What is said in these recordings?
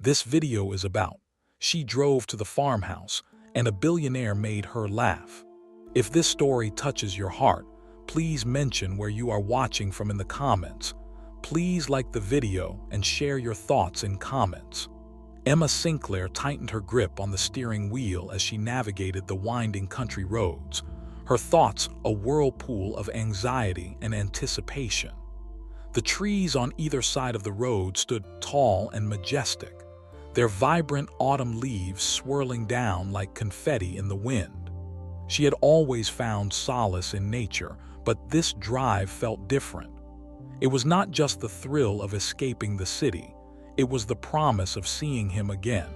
this video is about. She drove to the farmhouse, and a billionaire made her laugh. If this story touches your heart, please mention where you are watching from in the comments. Please like the video and share your thoughts in comments. Emma Sinclair tightened her grip on the steering wheel as she navigated the winding country roads, her thoughts a whirlpool of anxiety and anticipation. The trees on either side of the road stood tall and majestic, their vibrant autumn leaves swirling down like confetti in the wind. She had always found solace in nature, but this drive felt different. It was not just the thrill of escaping the city, it was the promise of seeing him again.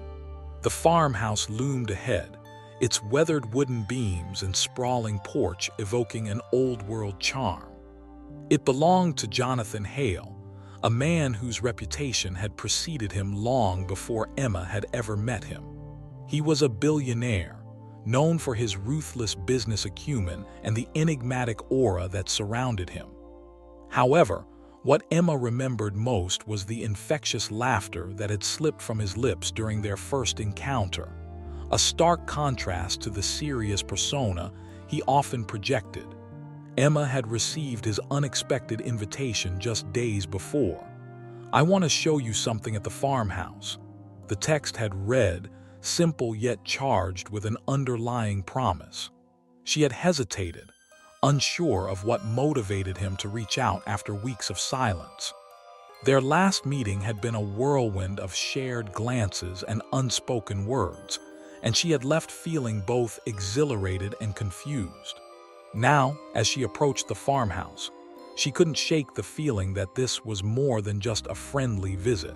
The farmhouse loomed ahead, its weathered wooden beams and sprawling porch evoking an old-world charm. It belonged to Jonathan Hale, a man whose reputation had preceded him long before Emma had ever met him. He was a billionaire, known for his ruthless business acumen and the enigmatic aura that surrounded him. However, what Emma remembered most was the infectious laughter that had slipped from his lips during their first encounter, a stark contrast to the serious persona he often projected. Emma had received his unexpected invitation just days before. "I want to show you something at the farmhouse." The text had read, simple yet charged with an underlying promise. She had hesitated, unsure of what motivated him to reach out after weeks of silence. Their last meeting had been a whirlwind of shared glances and unspoken words, and she had left feeling both exhilarated and confused. Now, as she approached the farmhouse, she couldn't shake the feeling that this was more than just a friendly visit.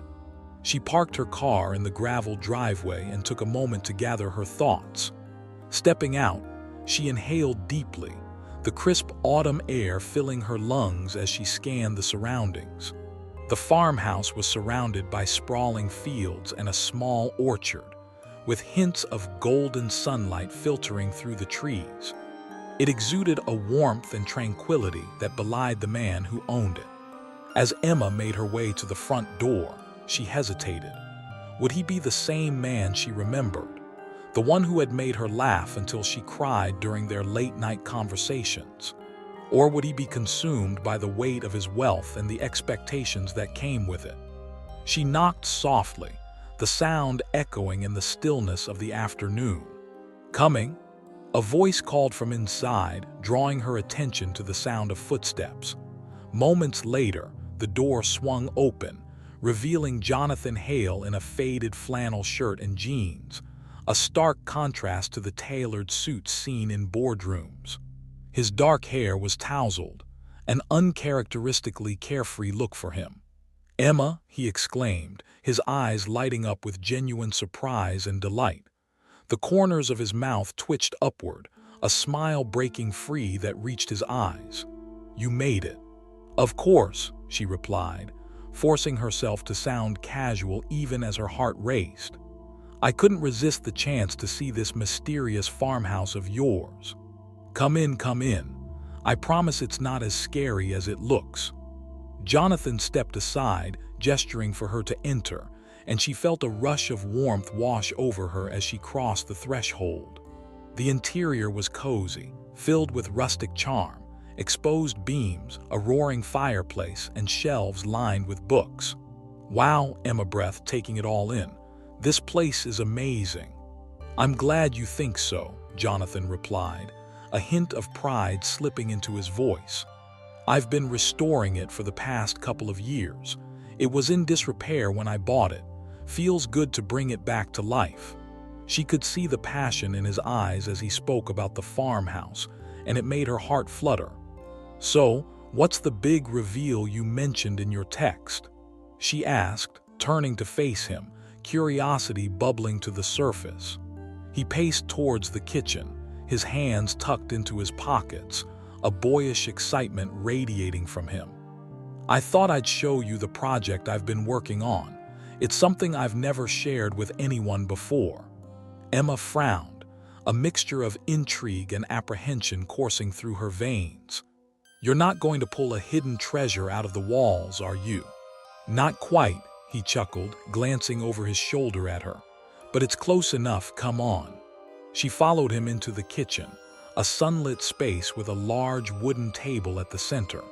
She parked her car in the gravel driveway and took a moment to gather her thoughts. Stepping out, she inhaled deeply, the crisp autumn air filling her lungs as she scanned the surroundings. The farmhouse was surrounded by sprawling fields and a small orchard, with hints of golden sunlight filtering through the trees. It exuded a warmth and tranquility that belied the man who owned it. As Emma made her way to the front door, she hesitated. Would he be the same man she remembered? The one who had made her laugh until she cried during their late-night conversations? Or would he be consumed by the weight of his wealth and the expectations that came with it? She knocked softly, the sound echoing in the stillness of the afternoon. "Coming?" A voice called from inside, drawing her attention to the sound of footsteps. Moments later, the door swung open, revealing Jonathan Hale in a faded flannel shirt and jeans, a stark contrast to the tailored suits seen in boardrooms. His dark hair was tousled, an uncharacteristically carefree look for him. "Emma," he exclaimed, his eyes lighting up with genuine surprise and delight. The corners of his mouth twitched upward, a smile breaking free that reached his eyes. "You made it." "Of course," she replied, forcing herself to sound casual even as her heart raced. "I couldn't resist the chance to see this mysterious farmhouse of yours." Come in, come in. I promise it's not as scary as it looks." Jonathan stepped aside, gesturing for her to enter, and she felt a rush of warmth wash over her as she crossed the threshold. The interior was cozy, filled with rustic charm, exposed beams, a roaring fireplace, and shelves lined with books. "Wow," Emma breathed, taking it all in. "This place is amazing." "I'm glad you think so," Jonathan replied, a hint of pride slipping into his voice. "I've been restoring it for the past couple of years. It was in disrepair when I bought it. Feels good to bring it back to life." She could see the passion in his eyes as he spoke about the farmhouse, and it made her heart flutter. "So, what's the big reveal you mentioned in your text?" she asked, turning to face him, curiosity bubbling to the surface. He paced towards the kitchen, his hands tucked into his pockets, a boyish excitement radiating from him. "I thought I'd show you the project I've been working on. It's something I've never shared with anyone before." Emma frowned, a mixture of intrigue and apprehension coursing through her veins. "You're not going to pull a hidden treasure out of the walls, are you?" "Not quite," he chuckled, glancing over his shoulder at her. "But it's close enough, come on." She followed him into the kitchen, a sunlit space with a large wooden table at the center.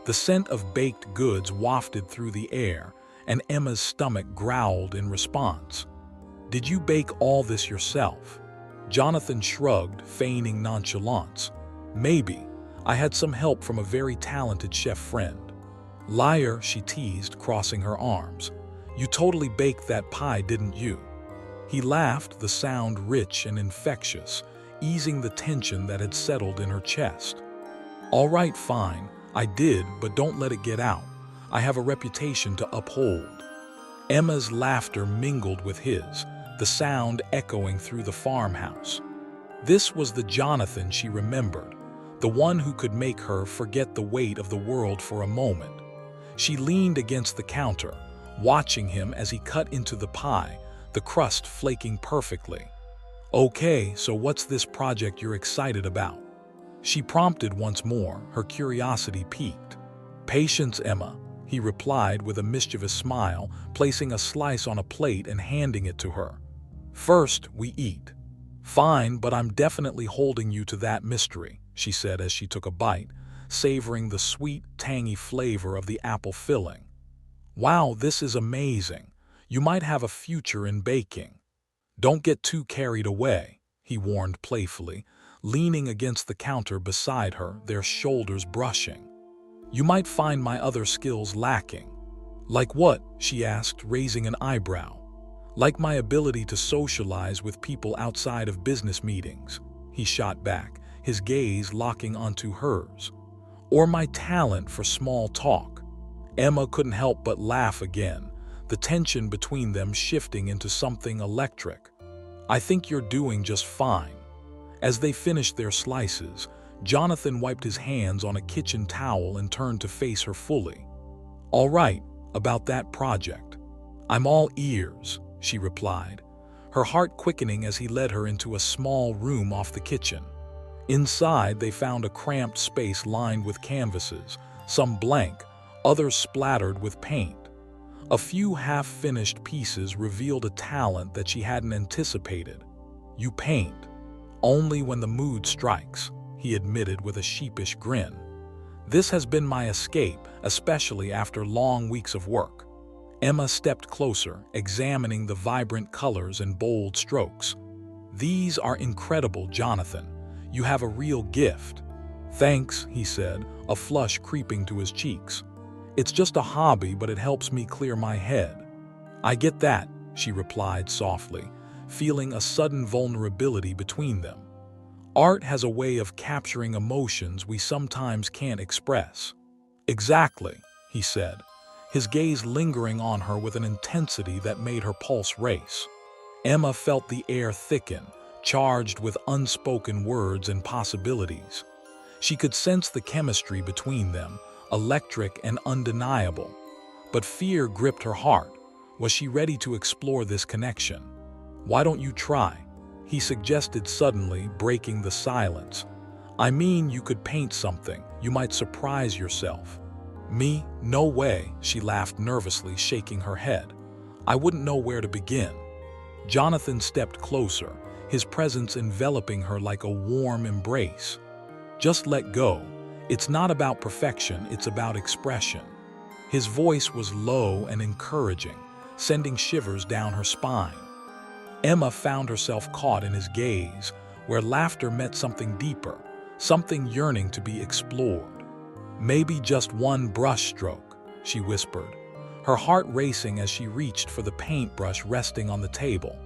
The scent of baked goods wafted through the air, and Emma's stomach growled in response. "Did you bake all this yourself?" Jonathan shrugged, feigning nonchalance. "Maybe. I had some help from a very talented chef friend." "Liar," she teased, crossing her arms. "You totally baked that pie, didn't you?" He laughed, the sound rich and infectious, easing the tension that had settled in her chest. "All right, fine. I did, but don't let it get out. I have a reputation to uphold." Emma's laughter mingled with his, the sound echoing through the farmhouse. This was the Jonathan she remembered, the one who could make her forget the weight of the world for a moment. She leaned against the counter, watching him as he cut into the pie, the crust flaking perfectly. "Okay, so what's this project you're excited about?" She prompted once more, her curiosity piqued. "Patience, Emma," he replied with a mischievous smile, placing a slice on a plate and handing it to her. "First, we eat." "Fine, but I'm definitely holding you to that mystery," she said as she took a bite, savoring the sweet, tangy flavor of the apple filling. "Wow, this is amazing. You might have a future in baking." "Don't get too carried away," he warned playfully, leaning against the counter beside her, their shoulders brushing. "You might find my other skills lacking." "Like what?" she asked, raising an eyebrow. "Like my ability to socialize with people outside of business meetings," he shot back, his gaze locking onto hers. "Or my talent for small talk." Emma couldn't help but laugh again, the tension between them shifting into something electric. "I think you're doing just fine." As they finished their slices, Jonathan wiped his hands on a kitchen towel and turned to face her fully. "All right, about that project." "I'm all ears," she replied, her heart quickening as he led her into a small room off the kitchen. Inside, they found a cramped space lined with canvases, some blank, others splattered with paint. A few half-finished pieces revealed a talent that she hadn't anticipated. "You paint." "Only when the mood strikes," he admitted with a sheepish grin. "This has been my escape, especially after long weeks of work." Emma stepped closer, examining the vibrant colors and bold strokes. "These are incredible, Jonathan. You have a real gift." "Thanks," he said, a flush creeping to his cheeks. "It's just a hobby, but it helps me clear my head." "I get that," she replied softly, feeling a sudden vulnerability between them. "Art has a way of capturing emotions we sometimes can't express." "Exactly," he said, his gaze lingering on her with an intensity that made her pulse race. Emma felt the air thicken, charged with unspoken words and possibilities. She could sense the chemistry between them, electric and undeniable. But fear gripped her heart. Was she ready to explore this connection? "Why don't you try?" he suggested suddenly, breaking the silence. "I mean, you could paint something. You might surprise yourself." "Me? No way," she laughed nervously, shaking her head. "I wouldn't know where to begin." Jonathan stepped closer, his presence enveloping her like a warm embrace. "Just let go. It's not about perfection, it's about expression." His voice was low and encouraging, sending shivers down her spine. Emma found herself caught in his gaze, where laughter met something deeper, something yearning to be explored. "Maybe just one brush stroke," she whispered, her heart racing as she reached for the paintbrush resting on the table.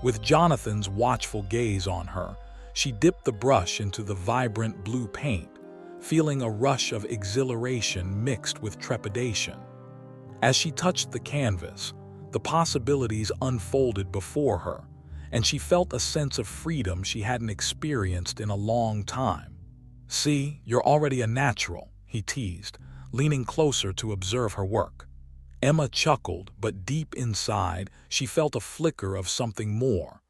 With Jonathan's watchful gaze on her, she dipped the brush into the vibrant blue paint, feeling a rush of exhilaration mixed with trepidation. As she touched the canvas, the possibilities unfolded before her, and she felt a sense of freedom she hadn't experienced in a long time. "See, you're already a natural," he teased, leaning closer to observe her work. Emma chuckled, but deep inside, she felt a flicker of something more,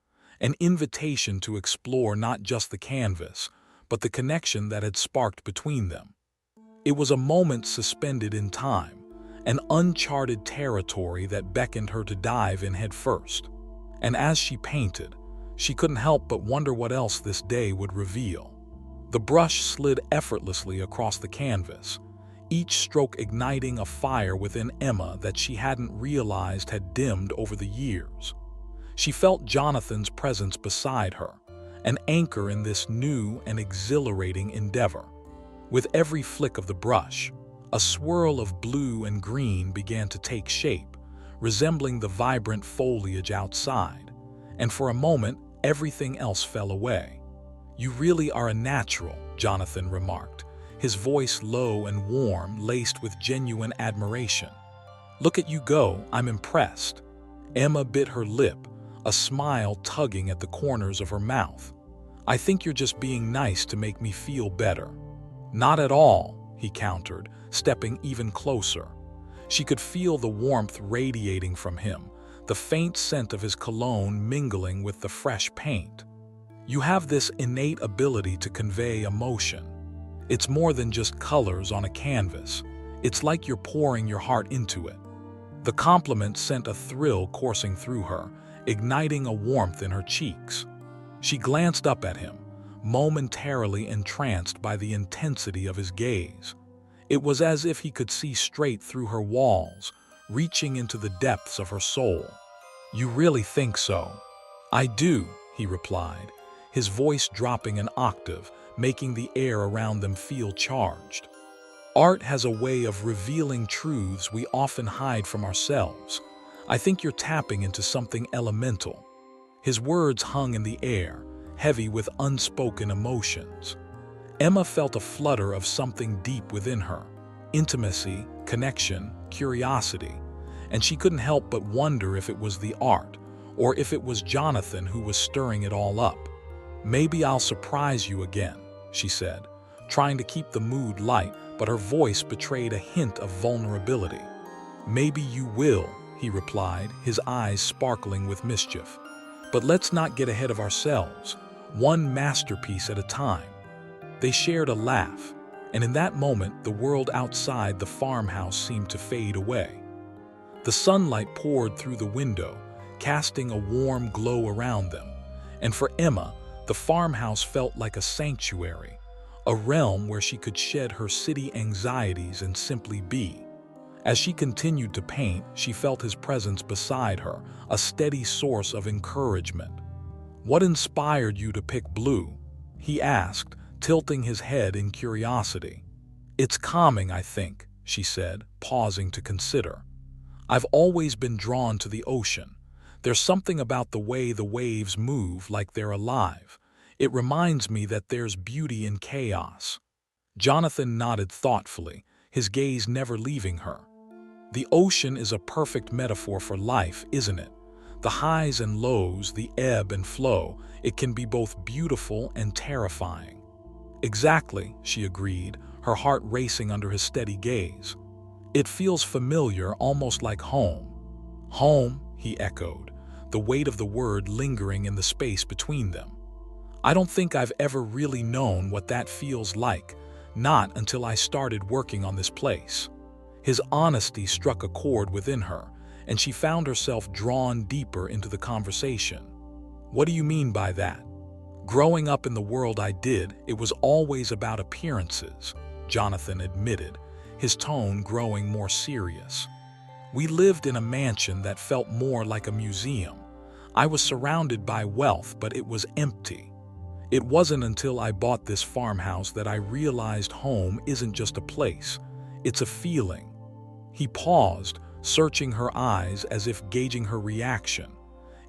an invitation to explore not just the canvas, but the connection that had sparked between them. It was a moment suspended in time, an uncharted territory that beckoned her to dive in headfirst. And as she painted, she couldn't help but wonder what else this day would reveal. The brush slid effortlessly across the canvas, each stroke igniting a fire within Emma that she hadn't realized had dimmed over the years. She felt Jonathan's presence beside her, an anchor in this new and exhilarating endeavor. With every flick of the brush, a swirl of blue and green began to take shape, resembling the vibrant foliage outside, and for a moment, everything else fell away. "You really are a natural," Jonathan remarked, his voice low and warm, laced with genuine admiration. "Look at you go, I'm impressed." Emma bit her lip, a smile tugging at the corners of her mouth. "I think you're just being nice to make me feel better." "Not at all," he countered, stepping even closer. She could feel the warmth radiating from him, the faint scent of his cologne mingling with the fresh paint. "You have this innate ability to convey emotion. It's more than just colors on a canvas. It's like you're pouring your heart into it." The compliment sent a thrill coursing through her, igniting a warmth in her cheeks. She glanced up at him, momentarily entranced by the intensity of his gaze. It was as if he could see straight through her walls, reaching into the depths of her soul. "You really think so?" "I do," he replied, his voice dropping an octave, making the air around them feel charged. "Art has a way of revealing truths we often hide from ourselves. I think you're tapping into something elemental." His words hung in the air, heavy with unspoken emotions. Emma felt a flutter of something deep within her: intimacy, connection, curiosity, and she couldn't help but wonder if it was the art, or if it was Jonathan who was stirring it all up. "Maybe I'll surprise you again," she said, trying to keep the mood light, but her voice betrayed a hint of vulnerability. "Maybe you will," he replied, his eyes sparkling with mischief. "But let's not get ahead of ourselves, one masterpiece at a time." They shared a laugh, and in that moment the world outside the farmhouse seemed to fade away. The sunlight poured through the window, casting a warm glow around them, and for Emma, the farmhouse felt like a sanctuary, a realm where she could shed her city anxieties and simply be. As she continued to paint, she felt his presence beside her, a steady source of encouragement. "What inspired you to pick blue?" he asked, tilting his head in curiosity. "It's calming, I think," she said, pausing to consider. "I've always been drawn to the ocean. There's something about the way the waves move, like they're alive. It reminds me that there's beauty in chaos." Jonathan nodded thoughtfully, his gaze never leaving her. "The ocean is a perfect metaphor for life, isn't it? The highs and lows, the ebb and flow, it can be both beautiful and terrifying." "Exactly," she agreed, her heart racing under his steady gaze. "It feels familiar, almost like home." "Home," he echoed, the weight of the word lingering in the space between them. "I don't think I've ever really known what that feels like, not until I started working on this place." His honesty struck a chord within her, and she found herself drawn deeper into the conversation. "What do you mean by that?" "Growing up in the world I did, it was always about appearances," Jonathan admitted, his tone growing more serious. "We lived in a mansion that felt more like a museum. I was surrounded by wealth, but it was empty. It wasn't until I bought this farmhouse that I realized home isn't just a place, it's a feeling." He paused, searching her eyes as if gauging her reaction.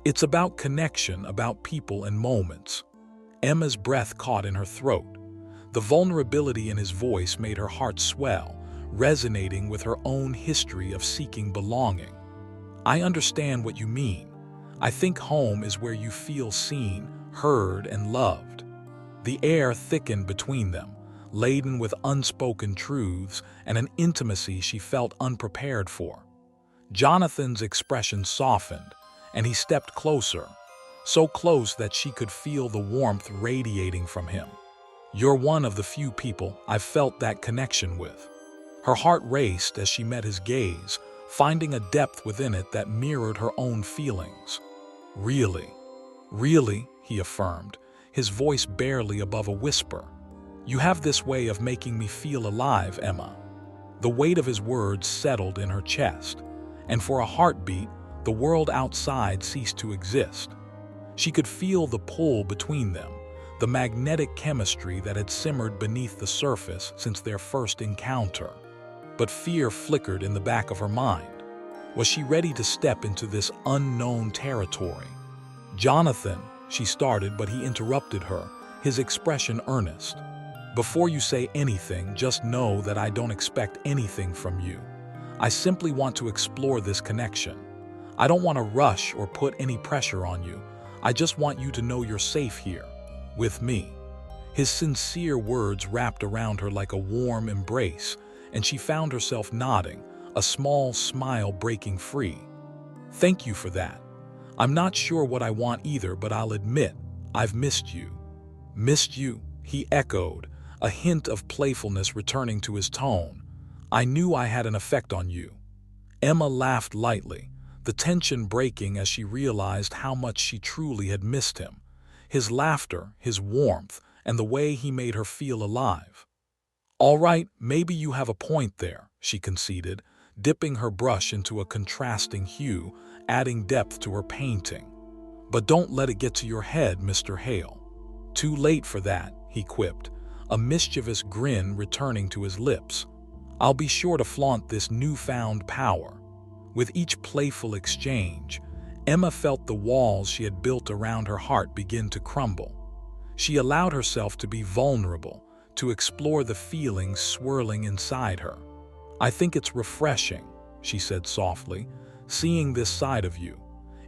"It's about connection, about people and moments." Emma's breath caught in her throat. The vulnerability in his voice made her heart swell, resonating with her own history of seeking belonging. "I understand what you mean. I think home is where you feel seen, heard, and loved." The air thickened between them, laden with unspoken truths and an intimacy she felt unprepared for. Jonathan's expression softened, and he stepped closer, so close that she could feel the warmth radiating from him. "You're one of the few people I've felt that connection with." Her heart raced as she met his gaze, finding a depth within it that mirrored her own feelings. "Really? Really?" he affirmed, his voice barely above a whisper. "You have this way of making me feel alive, Emma." The weight of his words settled in her chest, and for a heartbeat, the world outside ceased to exist. She could feel the pull between them, the magnetic chemistry that had simmered beneath the surface since their first encounter. But fear flickered in the back of her mind. Was she ready to step into this unknown territory? "Jonathan," she started, but he interrupted her, his expression earnest. "Before you say anything, just know that I don't expect anything from you. I simply want to explore this connection. I don't want to rush or put any pressure on you. I just want you to know you're safe here, with me." His sincere words wrapped around her like a warm embrace, and she found herself nodding, a small smile breaking free. "Thank you for that. I'm not sure what I want either, but I'll admit, I've missed you." "Missed you?" he echoed, a hint of playfulness returning to his tone. "I knew I had an effect on you." Emma laughed lightly, the tension breaking as she realized how much she truly had missed him. His laughter, his warmth, and the way he made her feel alive. "All right, maybe you have a point there," she conceded, dipping her brush into a contrasting hue, adding depth to her painting. "But don't let it get to your head, Mr. Hale." "Too late for that," he quipped, a mischievous grin returning to his lips. "I'll be sure to flaunt this newfound power." With each playful exchange, Emma felt the walls she had built around her heart begin to crumble. She allowed herself to be vulnerable, to explore the feelings swirling inside her. "I think it's refreshing," she said softly, "seeing this side of you.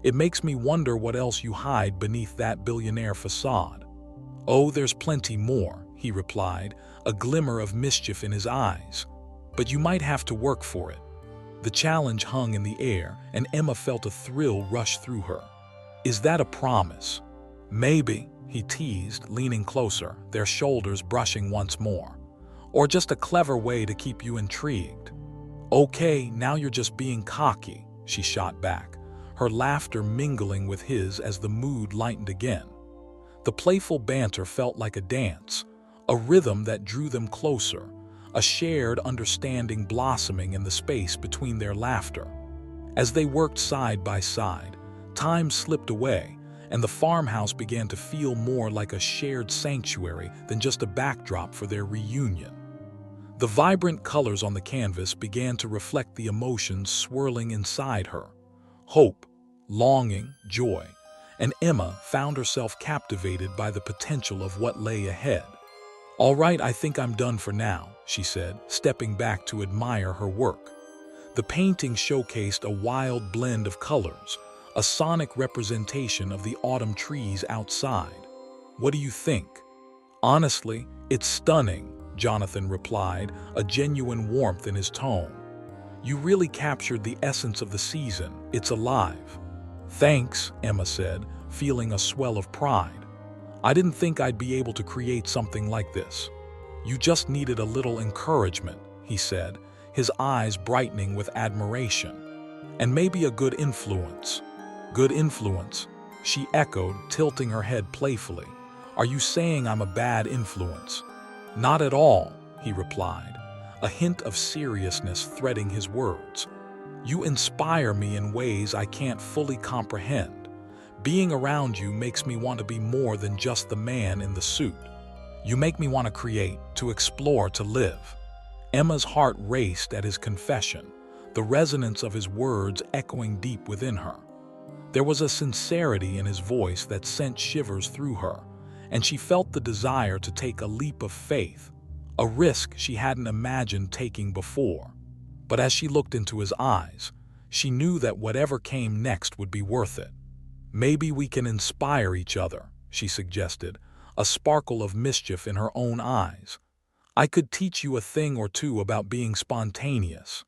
It makes me wonder what else you hide beneath that billionaire facade." "Oh, there's plenty more," he replied, a glimmer of mischief in his eyes. "But you might have to work for it." The challenge hung in the air, and Emma felt a thrill rush through her. "Is that a promise?" "Maybe," he teased, leaning closer, their shoulders brushing once more. "Or just a clever way to keep you intrigued." "Okay, now you're just being cocky," she shot back, her laughter mingling with his as the mood lightened again. The playful banter felt like a dance, a rhythm that drew them closer, a shared understanding blossoming in the space between their laughter. As they worked side by side, time slipped away, and the farmhouse began to feel more like a shared sanctuary than just a backdrop for their reunion. The vibrant colors on the canvas began to reflect the emotions swirling inside her: hope, longing, joy, and Emma found herself captivated by the potential of what lay ahead. "All right, I think I'm done for now," she said, stepping back to admire her work. The painting showcased a wild blend of colors, a sonic representation of the autumn trees outside. "What do you think?" "Honestly, it's stunning," Jonathan replied, a genuine warmth in his tone. "You really captured the essence of the season. It's alive." "Thanks," Emma said, feeling a swell of pride. "I didn't think I'd be able to create something like this." "You just needed a little encouragement," he said, his eyes brightening with admiration. "And maybe a good influence." "Good influence?" she echoed, tilting her head playfully. "Are you saying I'm a bad influence?" "Not at all," he replied, a hint of seriousness threading his words. "You inspire me in ways I can't fully comprehend. Being around you makes me want to be more than just the man in the suit. You make me want to create, to explore, to live." Emma's heart raced at his confession, the resonance of his words echoing deep within her. There was a sincerity in his voice that sent shivers through her, and she felt the desire to take a leap of faith, a risk she hadn't imagined taking before. But as she looked into his eyes, she knew that whatever came next would be worth it. "Maybe we can inspire each other," she suggested, a sparkle of mischief in her own eyes. "I could teach you a thing or two about being spontaneous."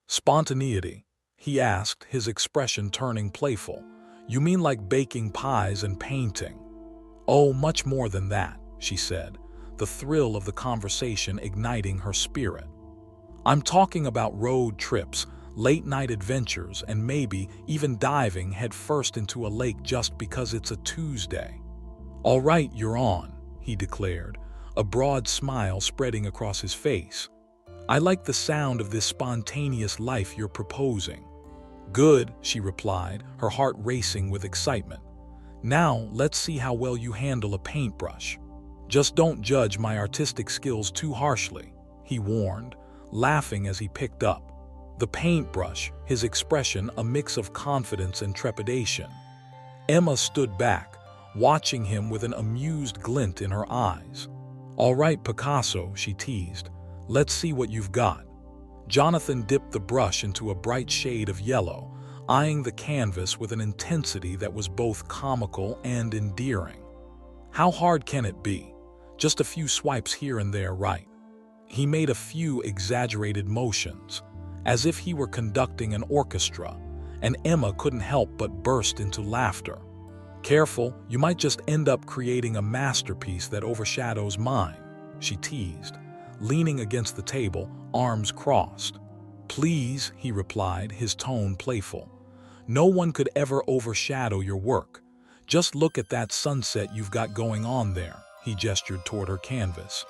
"Spontaneity?" he asked, his expression turning playful. "You mean like baking pies and painting?" "Oh, much more than that," she said, the thrill of the conversation igniting her spirit. I'm talking about road trips, late-night adventures, and maybe even diving headfirst into a lake just because it's a Tuesday. "All right, you're on," he declared, a broad smile spreading across his face. "I like the sound of this spontaneous life you're proposing." "Good," she replied, her heart racing with excitement. "Now, let's see how well you handle a paintbrush. Just don't judge my artistic skills too harshly," he warned, laughing as he picked up the paintbrush, his expression a mix of confidence and trepidation. Emma stood back, watching him with an amused glint in her eyes. "All right, Picasso," she teased. "Let's see what you've got." Jonathan dipped the brush into a bright shade of yellow, eyeing the canvas with an intensity that was both comical and endearing. "How hard can it be? Just a few swipes here and there, right?" He made a few exaggerated motions, as if he were conducting an orchestra, and Emma couldn't help but burst into laughter. "Careful, you might just end up creating a masterpiece that overshadows mine," she teased, leaning against the table, arms crossed. "Please," he replied, his tone playful. "No one could ever overshadow your work. Just look at that sunset you've got going on there," he gestured toward her canvas.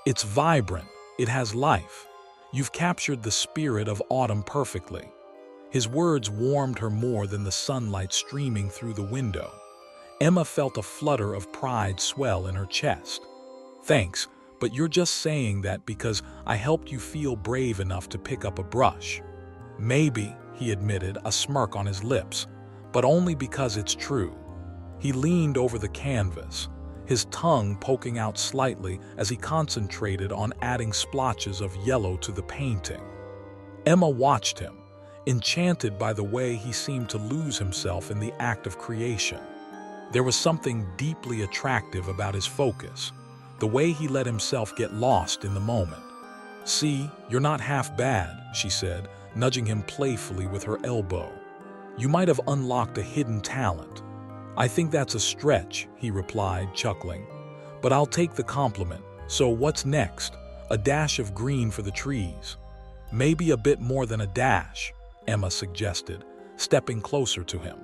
"It's vibrant, it has life. You've captured the spirit of autumn perfectly." His words warmed her more than the sunlight streaming through the window. Emma felt a flutter of pride swell in her chest. "Thanks, but you're just saying that because I helped you feel brave enough to pick up a brush." "Maybe," he admitted, a smirk on his lips, "but only because it's true." He leaned over the canvas, his tongue poking out slightly as he concentrated on adding splotches of yellow to the painting. Emma watched him, enchanted by the way he seemed to lose himself in the act of creation. There was something deeply attractive about his focus, the way he let himself get lost in the moment. "See, you're not half bad," she said, nudging him playfully with her elbow. "You might have unlocked a hidden talent." "I think that's a stretch," he replied, chuckling. "But I'll take the compliment. So what's next? A dash of green for the trees?" "Maybe a bit more than a dash," Emma suggested, stepping closer to him.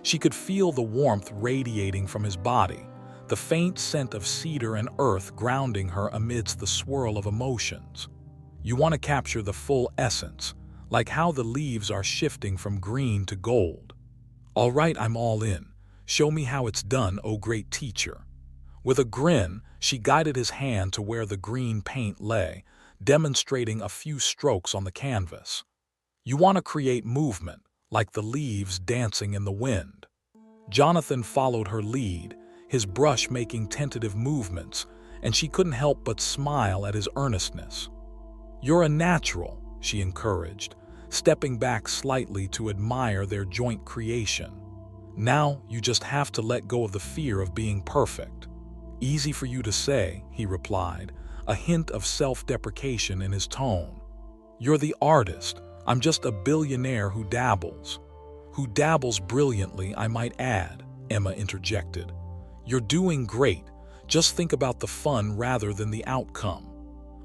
She could feel the warmth radiating from his body, the faint scent of cedar and earth grounding her amidst the swirl of emotions. "You want to capture the full essence, like how the leaves are shifting from green to gold." "All right, I'm all in. Show me how it's done, oh great teacher." With a grin, she guided his hand to where the green paint lay, demonstrating a few strokes on the canvas. "You want to create movement, like the leaves dancing in the wind." Jonathan followed her lead, his brush making tentative movements, and she couldn't help but smile at his earnestness. "You're a natural," she encouraged, stepping back slightly to admire their joint creation. "Now you just have to let go of the fear of being perfect." "Easy for you to say," he replied, a hint of self-deprecation in his tone. "You're the artist. I'm just a billionaire who dabbles." "Who dabbles brilliantly, I might add," Emma interjected. "You're doing great. Just think about the fun rather than the outcome."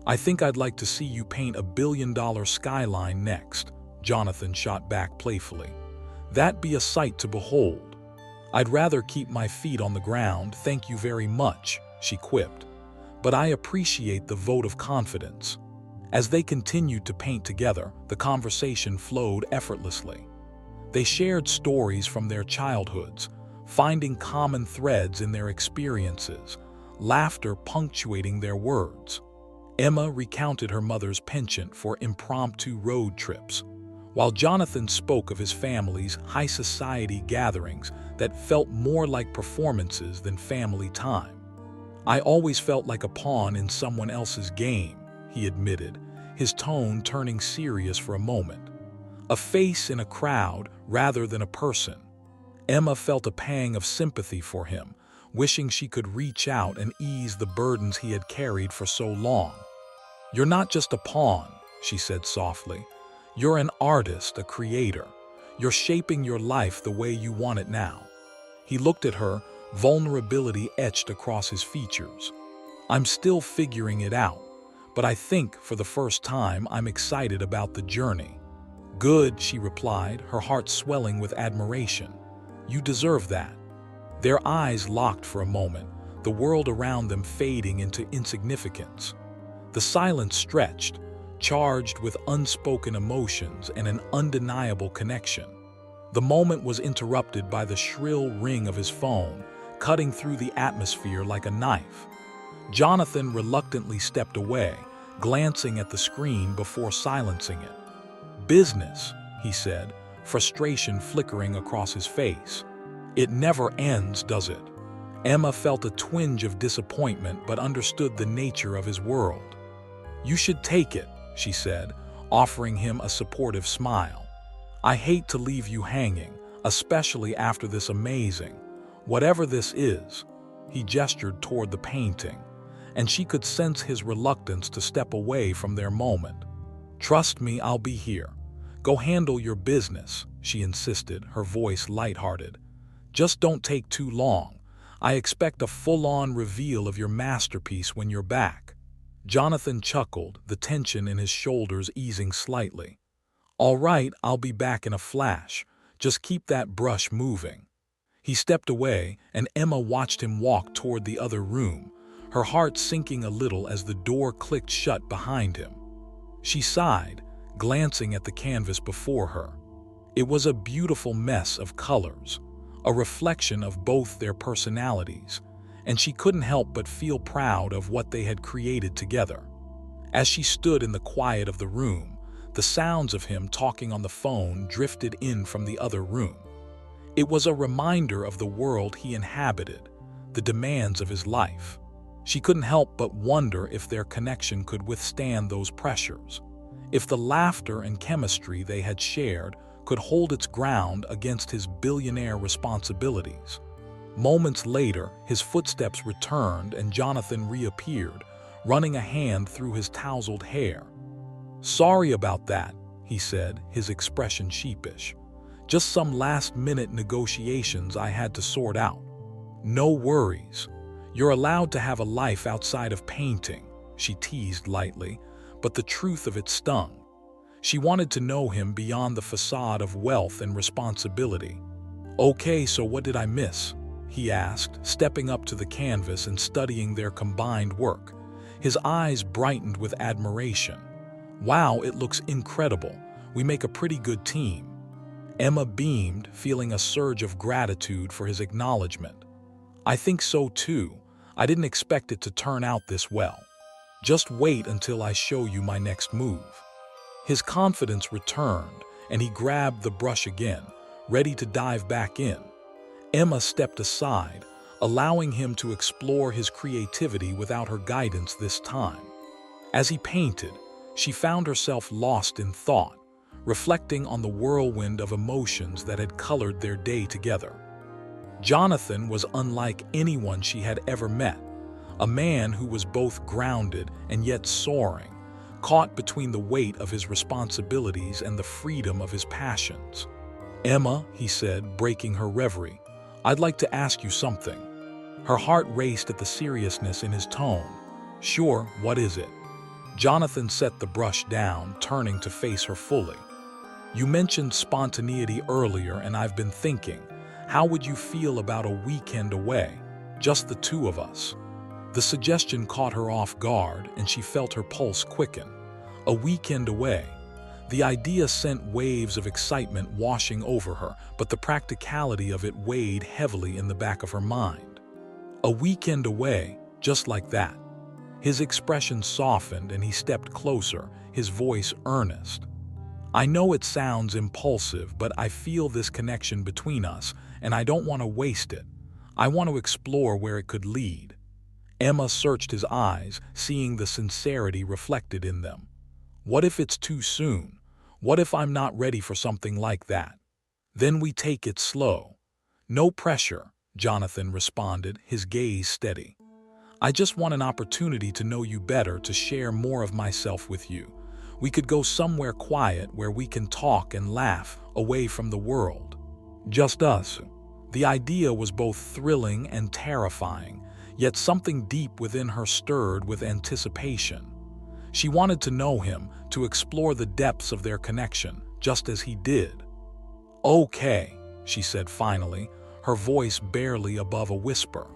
"I think I'd like to see you paint a billion-dollar skyline next," Jonathan shot back playfully. "That'd be a sight to behold." "I'd rather keep my feet on the ground, thank you very much," she quipped. "But I appreciate the vote of confidence." As they continued to paint together, the conversation flowed effortlessly. They shared stories from their childhoods, finding common threads in their experiences, laughter punctuating their words. Emma recounted her mother's penchant for impromptu road trips, while Jonathan spoke of his family's high society gatherings that felt more like performances than family time. "I always felt like a pawn in someone else's game," he admitted, his tone turning serious for a moment. "A face in a crowd rather than a person." Emma felt a pang of sympathy for him, wishing she could reach out and ease the burdens he had carried for so long. "You're not just a pawn," she said softly. "You're an artist, a creator. You're shaping your life the way you want it now." He looked at her, vulnerability etched across his features. "I'm still figuring it out, but I think for the first time I'm excited about the journey." "Good," she replied, her heart swelling with admiration. "You deserve that." Their eyes locked for a moment, the world around them fading into insignificance. The silence stretched, charged with unspoken emotions and an undeniable connection. The moment was interrupted by the shrill ring of his phone, cutting through the atmosphere like a knife. Jonathan reluctantly stepped away, glancing at the screen before silencing it. "Business," he said, frustration flickering across his face. "It never ends, does it?" Emma felt a twinge of disappointment but understood the nature of his world. "You should take it," she said, offering him a supportive smile. "I hate to leave you hanging, especially after this amazing, whatever this is." He gestured toward the painting, and she could sense his reluctance to step away from their moment. "Trust me, I'll be here. Go handle your business," she insisted, her voice lighthearted. "Just don't take too long. I expect a full-on reveal of your masterpiece when you're back." Jonathan chuckled, the tension in his shoulders easing slightly. "All right, I'll be back in a flash. Just keep that brush moving." He stepped away, and Emma watched him walk toward the other room, her heart sinking a little as the door clicked shut behind him. She sighed, glancing at the canvas before her. It was a beautiful mess of colors, a reflection of both their personalities, and she couldn't help but feel proud of what they had created together. As she stood in the quiet of the room, the sounds of him talking on the phone drifted in from the other room. It was a reminder of the world he inhabited, the demands of his life. She couldn't help but wonder if their connection could withstand those pressures, if the laughter and chemistry they had shared could hold its ground against his billionaire responsibilities. Moments later, his footsteps returned and Jonathan reappeared, running a hand through his tousled hair. "Sorry about that," he said, his expression sheepish. "Just some last-minute negotiations I had to sort out." "No worries. You're allowed to have a life outside of painting," she teased lightly, but the truth of it stung. She wanted to know him beyond the facade of wealth and responsibility. "Okay, so what did I miss?" he asked, stepping up to the canvas and studying their combined work. His eyes brightened with admiration. "Wow, it looks incredible. We make a pretty good team." Emma beamed, feeling a surge of gratitude for his acknowledgement. "I think so too. I didn't expect it to turn out this well. Just wait until I show you my next move." His confidence returned, and he grabbed the brush again, ready to dive back in. Emma stepped aside, allowing him to explore his creativity without her guidance this time. As he painted, she found herself lost in thought, reflecting on the whirlwind of emotions that had colored their day together. Jonathan was unlike anyone she had ever met, a man who was both grounded and yet soaring, caught between the weight of his responsibilities and the freedom of his passions. "Emma," he said, breaking her reverie, "I'd like to ask you something." Her heart raced at the seriousness in his tone. "Sure, what is it?" Jonathan set the brush down, turning to face her fully. "You mentioned spontaneity earlier, and I've been thinking, how would you feel about a weekend away, just the two of us?" The suggestion caught her off guard, and she felt her pulse quicken. A weekend away. The idea sent waves of excitement washing over her, but the practicality of it weighed heavily in the back of her mind. A weekend away, just like that. His expression softened and he stepped closer, his voice earnest. "I know it sounds impulsive, but I feel this connection between us, and I don't want to waste it. I want to explore where it could lead." Emma searched his eyes, seeing the sincerity reflected in them. "What if it's too soon? What if I'm not ready for something like that? Then we take it slow." "No pressure," Jonathan responded, his gaze steady. "I just want an opportunity to know you better, to share more of myself with you. We could go somewhere quiet where we can talk and laugh, away from the world. Just us." The idea was both thrilling and terrifying, yet something deep within her stirred with anticipation. She wanted to know him, to explore the depths of their connection, just as he did. "Okay," she said finally, her voice barely above a whisper.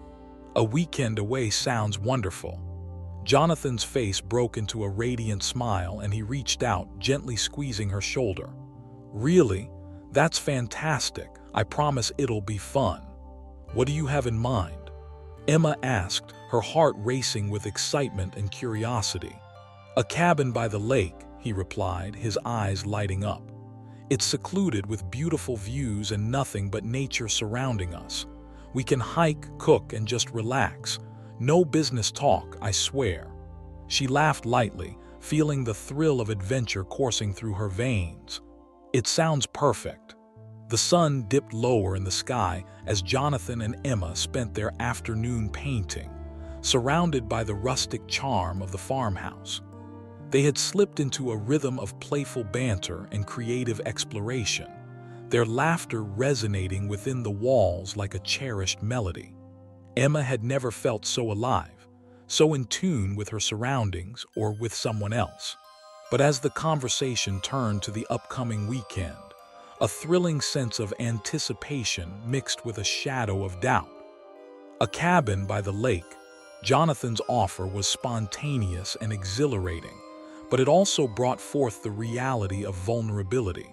"A weekend away sounds wonderful." Jonathan's face broke into a radiant smile and he reached out, gently squeezing her shoulder. "Really? That's fantastic. I promise it'll be fun." "What do you have in mind?" Emma asked, her heart racing with excitement and curiosity. "A cabin by the lake," he replied, his eyes lighting up. "It's secluded with beautiful views and nothing but nature surrounding us. We can hike, cook, and just relax. No business talk, I swear." She laughed lightly, feeling the thrill of adventure coursing through her veins. "It sounds perfect." The sun dipped lower in the sky as Jonathan and Emma spent their afternoon painting, surrounded by the rustic charm of the farmhouse. They had slipped into a rhythm of playful banter and creative exploration, their laughter resonating within the walls like a cherished melody. Emma had never felt so alive, so in tune with her surroundings or with someone else. But as the conversation turned to the upcoming weekend, a thrilling sense of anticipation mixed with a shadow of doubt. A cabin by the lake, Jonathan's offer was spontaneous and exhilarating, but it also brought forth the reality of vulnerability.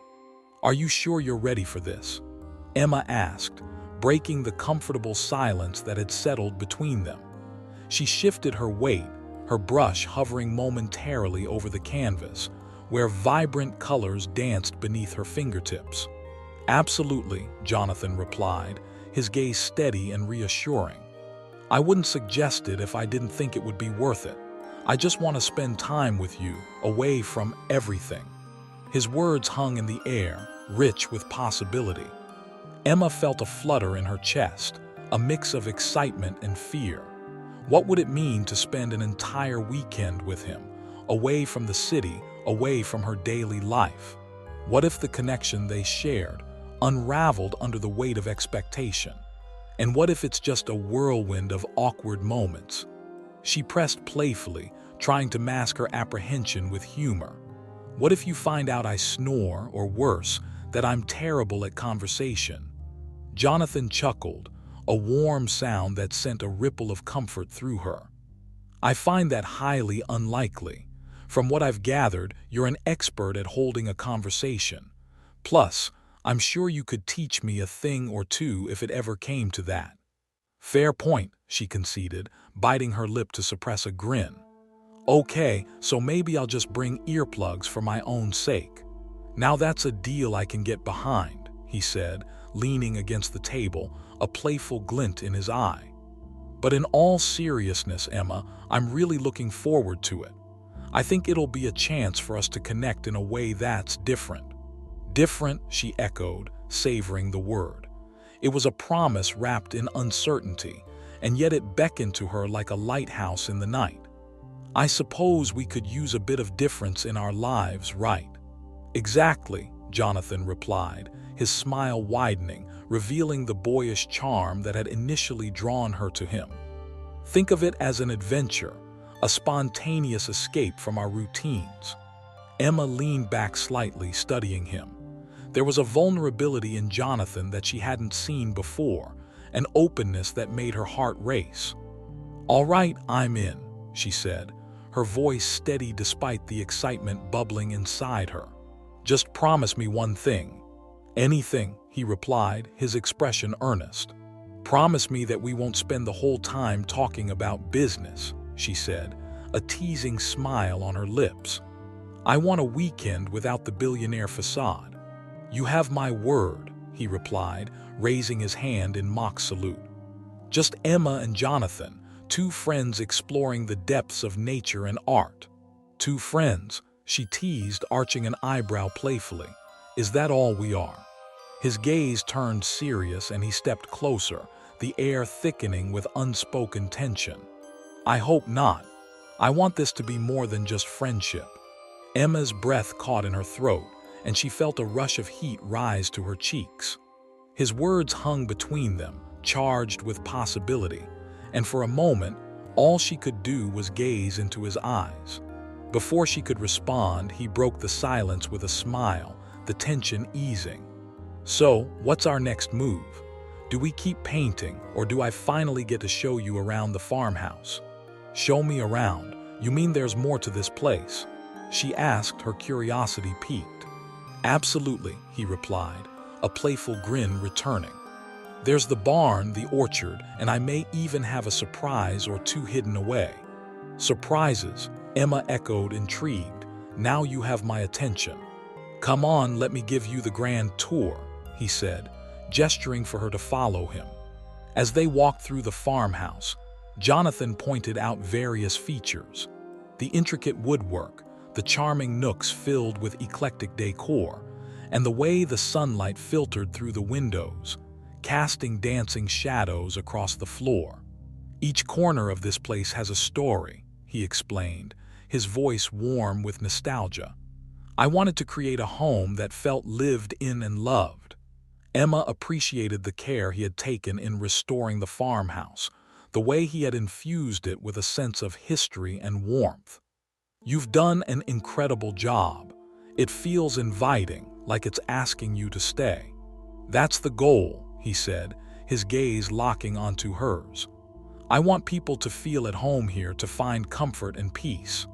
"Are you sure you're ready for this?" Emma asked, breaking the comfortable silence that had settled between them. She shifted her weight, her brush hovering momentarily over the canvas, where vibrant colors danced beneath her fingertips. "Absolutely," Jonathan replied, his gaze steady and reassuring. "I wouldn't suggest it if I didn't think it would be worth it. I just want to spend time with you, away from everything." His words hung in the air, rich with possibility. Emma felt a flutter in her chest, a mix of excitement and fear. What would it mean to spend an entire weekend with him, away from the city, away from her daily life? What if the connection they shared unraveled under the weight of expectation? And what if it's just a whirlwind of awkward moments? She pressed playfully, trying to mask her apprehension with humor. "What if you find out I snore, or worse, that I'm terrible at conversation?" Jonathan chuckled, a warm sound that sent a ripple of comfort through her. "I find that highly unlikely. From what I've gathered, you're an expert at holding a conversation. Plus, I'm sure you could teach me a thing or two if it ever came to that." "Fair point," she conceded, biting her lip to suppress a grin. "Okay, so maybe I'll just bring earplugs for my own sake." "Now that's a deal I can get behind," he said, leaning against the table, a playful glint in his eye. "But in all seriousness, Emma, I'm really looking forward to it. I think it'll be a chance for us to connect in a way that's different." "Different," she echoed, savoring the word. It was a promise wrapped in uncertainty, and yet it beckoned to her like a lighthouse in the night. "I suppose we could use a bit of difference in our lives, right?" "Exactly," Jonathan replied, his smile widening, revealing the boyish charm that had initially drawn her to him. "Think of it as an adventure, a spontaneous escape from our routines." Emma leaned back slightly, studying him. There was a vulnerability in Jonathan that she hadn't seen before, an openness that made her heart race. "All right, I'm in," she said, her voice steady despite the excitement bubbling inside her. "Just promise me one thing." "Anything," he replied, his expression earnest. "Promise me that we won't spend the whole time talking about business," she said, a teasing smile on her lips. "I want a weekend without the billionaire facade." "You have my word," he replied, raising his hand in mock salute. Just Emma and Jonathan, two friends exploring the depths of nature and art. "Two friends," she teased, arching an eyebrow playfully. "Is that all we are?" His gaze turned serious and he stepped closer, the air thickening with unspoken tension. "I hope not. I want this to be more than just friendship." Emma's breath caught in her throat, and she felt a rush of heat rise to her cheeks. His words hung between them, charged with possibility, and for a moment, all she could do was gaze into his eyes. Before she could respond, he broke the silence with a smile, the tension easing. "So, what's our next move? Do we keep painting, or do I finally get to show you around the farmhouse?" "Show me around? You mean there's more to this place?" she asked, her curiosity piqued. "Absolutely," he replied, a playful grin returning. "There's the barn, the orchard, and I may even have a surprise or two hidden away." "Surprises?" Emma echoed, intrigued. "Now you have my attention." "Come on, let me give you the grand tour," he said, gesturing for her to follow him. As they walked through the farmhouse, Jonathan pointed out various features: the intricate woodwork, the charming nooks filled with eclectic decor, and the way the sunlight filtered through the windows, casting dancing shadows across the floor. "Each corner of this place has a story," he explained, his voice warm with nostalgia. "I wanted to create a home that felt lived in and loved." Emma appreciated the care he had taken in restoring the farmhouse, the way he had infused it with a sense of history and warmth. "You've done an incredible job. It feels inviting, like it's asking you to stay." "That's the goal," he said, his gaze locking onto hers. "I want people to feel at home here, to find comfort and peace."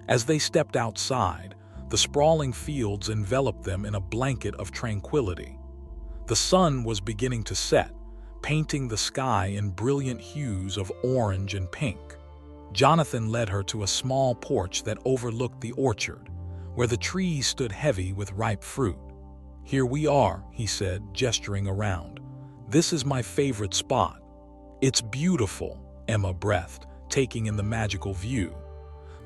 As they stepped outside, the sprawling fields enveloped them in a blanket of tranquility. The sun was beginning to set, painting the sky in brilliant hues of orange and pink. Jonathan led her to a small porch that overlooked the orchard, where the trees stood heavy with ripe fruit. "Here we are," he said, gesturing around. "This is my favorite spot." "It's beautiful," Emma breathed, taking in the magical view.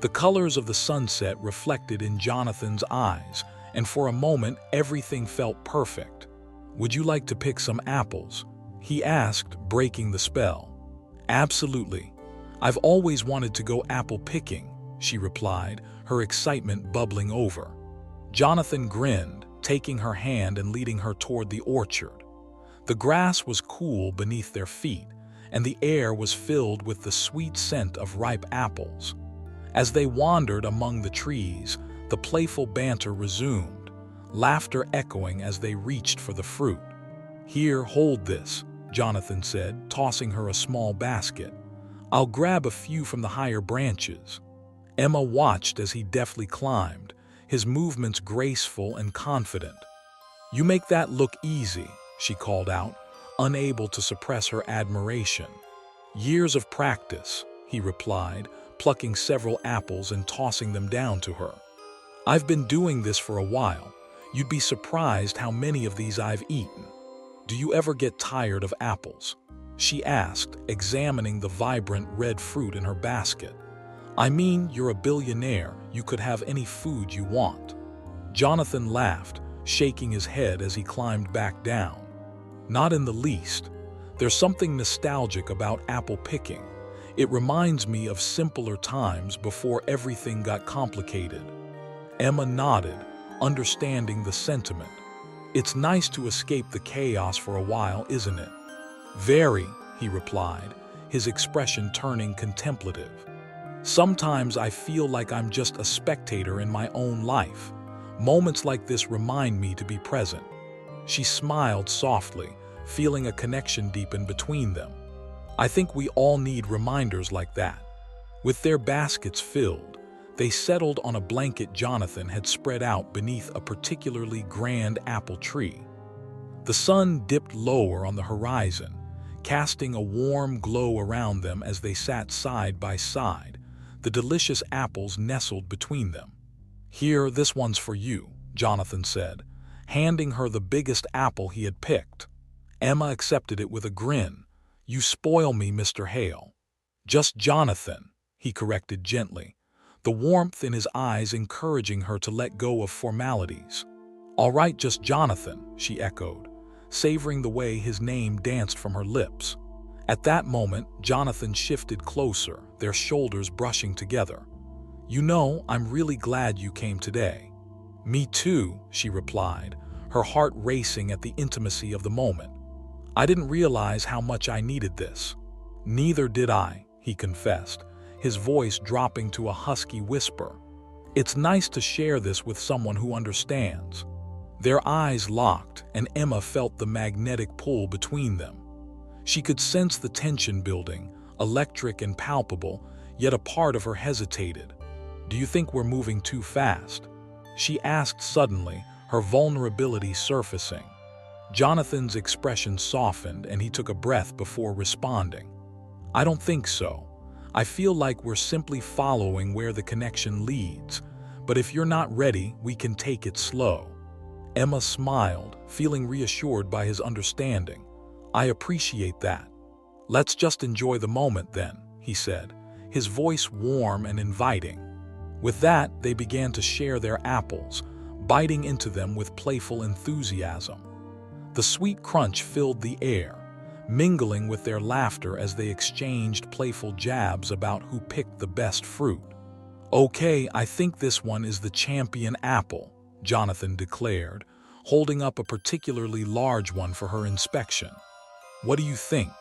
The colors of the sunset reflected in Jonathan's eyes, and for a moment everything felt perfect. "Would you like to pick some apples?" he asked, breaking the spell. "Absolutely. I've always wanted to go apple picking," she replied, her excitement bubbling over. Jonathan grinned, taking her hand and leading her toward the orchard. The grass was cool beneath their feet, and the air was filled with the sweet scent of ripe apples. As they wandered among the trees, the playful banter resumed, laughter echoing as they reached for the fruit. "Here, hold this," Jonathan said, tossing her a small basket. "I'll grab a few from the higher branches." Emma watched as he deftly climbed, his movements graceful and confident. "You make that look easy," she called out, unable to suppress her admiration. "Years of practice," he replied, plucking several apples and tossing them down to her. "I've been doing this for a while. You'd be surprised how many of these I've eaten." "Do you ever get tired of apples?" she asked, examining the vibrant red fruit in her basket. "I mean, you're a billionaire. You could have any food you want." Jonathan laughed, shaking his head as he climbed back down. "Not in the least. There's something nostalgic about apple picking. It reminds me of simpler times before everything got complicated." Emma nodded, understanding the sentiment. "It's nice to escape the chaos for a while, isn't it?" "Very," he replied, his expression turning contemplative. "Sometimes I feel like I'm just a spectator in my own life. Moments like this remind me to be present." She smiled softly, feeling a connection deepen between them. "I think we all need reminders like that." With their baskets filled, they settled on a blanket Jonathan had spread out beneath a particularly grand apple tree. The sun dipped lower on the horizon, casting a warm glow around them as they sat side by side, the delicious apples nestled between them. "Here, this one's for you," Jonathan said, handing her the biggest apple he had picked. Emma accepted it with a grin. "You spoil me, Mr. Hale." "Just Jonathan," he corrected gently, the warmth in his eyes encouraging her to let go of formalities. "All right, just Jonathan," she echoed, savoring the way his name danced from her lips. At that moment, Jonathan shifted closer, their shoulders brushing together. "You know, I'm really glad you came today." "Me too," she replied, her heart racing at the intimacy of the moment. "I didn't realize how much I needed this." "Neither did I," he confessed, his voice dropping to a husky whisper. It's nice to share this with someone who understands. Their eyes locked, and Emma felt the magnetic pull between them. She could sense the tension building, electric and palpable, yet a part of her hesitated. "Do you think we're moving too fast?" she asked suddenly, her vulnerability surfacing. Jonathan's expression softened, and he took a breath before responding. "I don't think so. I feel like we're simply following where the connection leads. But if you're not ready, we can take it slow." Emma smiled, feeling reassured by his understanding. "I appreciate that. Let's just enjoy the moment then," he said, his voice warm and inviting. With that, they began to share their apples, biting into them with playful enthusiasm. The sweet crunch filled the air, mingling with their laughter as they exchanged playful jabs about who picked the best fruit. "Okay, I think this one is the champion apple," Jonathan declared, holding up a particularly large one for her inspection. "What do you think?"